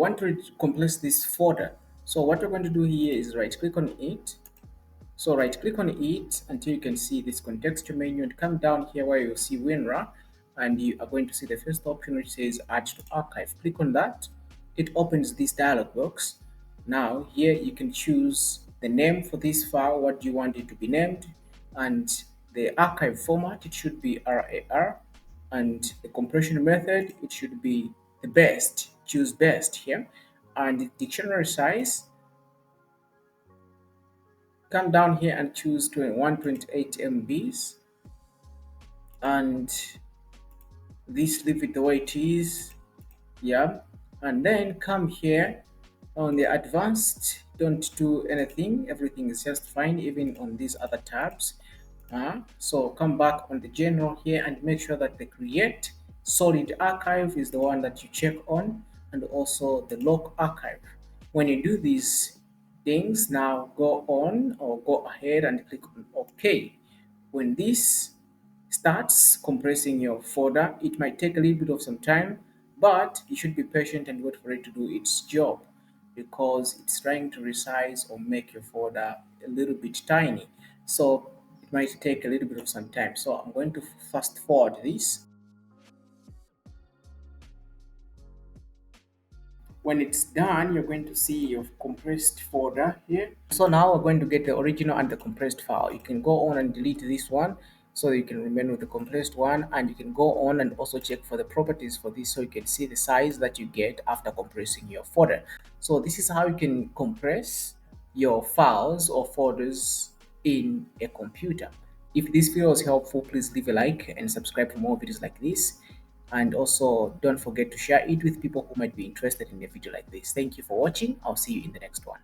Want to compress this folder. So what we're going to do here is right click on it. So right click on it until you can see this contextual menu and come down here where you'll see WinRAR, and you are going to see the first option which says add to archive. Click on that. It opens this dialog box. Now here you can choose the name for this file, what do you want it to be named, and the archive format, it should be RAR, and the compression method, it should be the best, choose best here, and the dictionary size, come down here and choose 128 MBs, and this leave it the way it is. Yeah, and then come here on the advanced, don't do anything, everything is just fine, even on these other tabs. So come back on the general here and make sure that the create solid archive is the one that you check on, and also the lock archive. When you do these things, now go on or go ahead and click on OK. When this starts compressing your folder, it might take a little bit of some time, but you should be patient and wait for it to do its job, because it's trying to resize or make your folder a little bit tiny. So it might take a little bit of some time. So I'm going to fast forward this. When it's done, you're going to see your compressed folder here. So now we're going to get the original and the compressed file. You can go on and delete this one so you can remain with the compressed one, and you can go on and also check for the properties for this so you can see the size that you get after compressing your folder. So this is how you can compress your files or folders in a computer. If this video was helpful, please leave a like and subscribe for more videos like this. And also don't forget to share it with people who might be interested in a video like this. Thank you for watching. I'll see you in the next one.